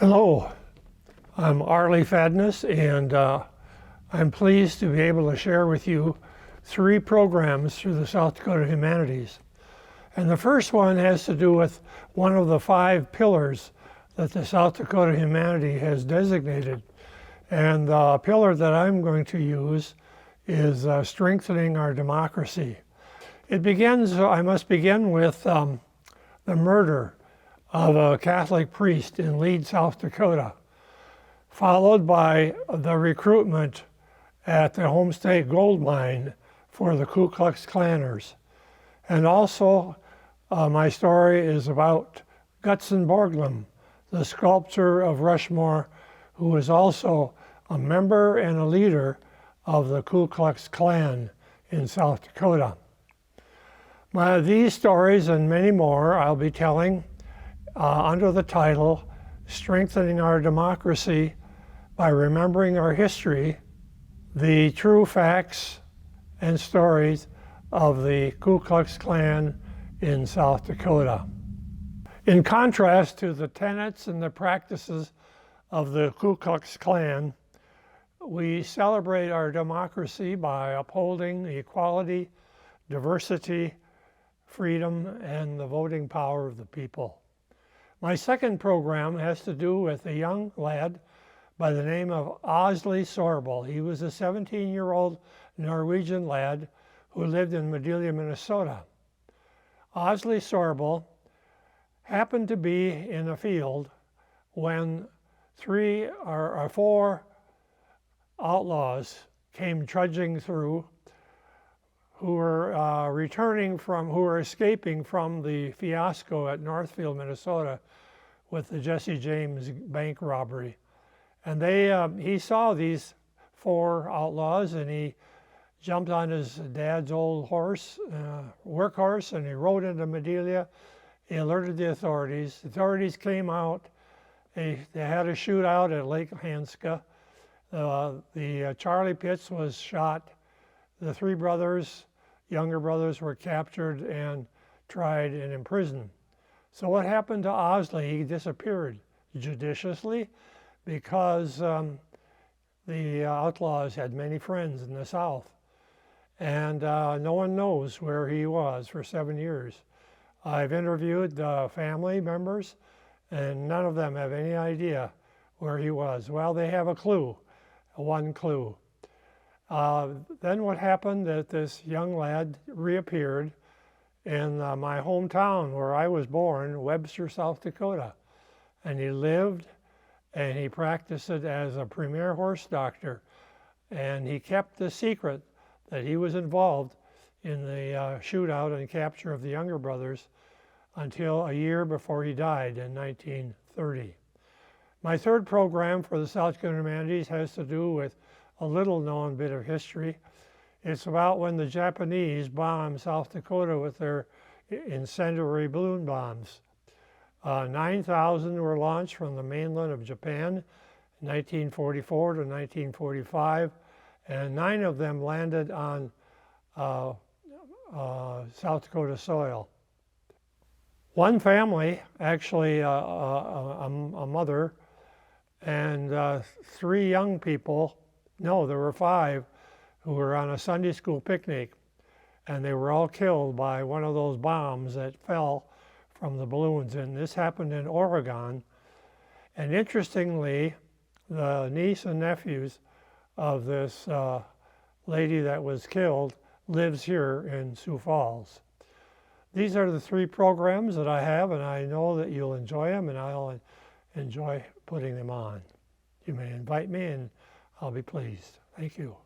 Hello, I'm Arley Fadness, and I'm pleased to be able to share with you 3 programs through the South Dakota Humanities. And the first one has to do with one of the 5 pillars that the South Dakota Humanities has designated. And the pillar that I'm going to use is strengthening our democracy. I must begin with the murder of a Catholic priest in Lead, South Dakota, followed by the recruitment at the Homestake Gold Mine for the Ku Klux Klanners. And also, my story is about Gutzon Borglum, the sculptor of Rushmore, who was also a member and a leader of the Ku Klux Klan in South Dakota. These stories and many more I'll be telling under the title, Strengthening Our Democracy by Remembering Our History, the True Facts and Stories of the Ku Klux Klan in South Dakota. In contrast to the tenets and the practices of the Ku Klux Klan, we celebrate our democracy by upholding equality, diversity, freedom, and the voting power of the people. My second program has to do with a young lad by the name of Arley Fadness. He was a 17-year-old Norwegian lad who lived in Medelia, Minnesota. Arley Fadness happened to be in a field when 3 or 4 outlaws came trudging through who were escaping from the fiasco at Northfield, Minnesota with the Jesse James bank robbery. And he saw these 4 outlaws, and he jumped on his dad's old horse, workhorse, and he rode into Medelia. He alerted the authorities. The authorities came out. They had a shootout at Lake Hanska. The Charlie Pitts was shot. The 3 younger brothers, were captured and tried and imprisoned. So what happened to Arley? He disappeared judiciously because the outlaws had many friends in the South. And no one knows where he was for 7 years. I've interviewed family members, and none of them have any idea where he was. Well, they have a clue, one clue. Then what happened that this young lad reappeared in my hometown where I was born, Webster, South Dakota. And he lived and he practiced as a premier horse doctor. And he kept the secret that he was involved in the shootout and capture of the younger brothers until a year before he died in 1930. My third program for the South Dakota Humanities has to do with a little known bit of history. It's about when the Japanese bombed South Dakota with their incendiary balloon bombs. 9,000 were launched from the mainland of Japan in 1944 to 1945, and 9 of them landed on South Dakota soil. One family, actually a mother and 3 young people, no, there were 5 who were on a Sunday school picnic, and they were all killed by one of those bombs that fell from the balloons. And this happened in Oregon. And interestingly, the niece and nephews of this lady that was killed lives here in Sioux Falls. These are the 3 programs that I have, and I know that you'll enjoy them, and I'll enjoy putting them on. You may invite me, and I'll be pleased. Thank you.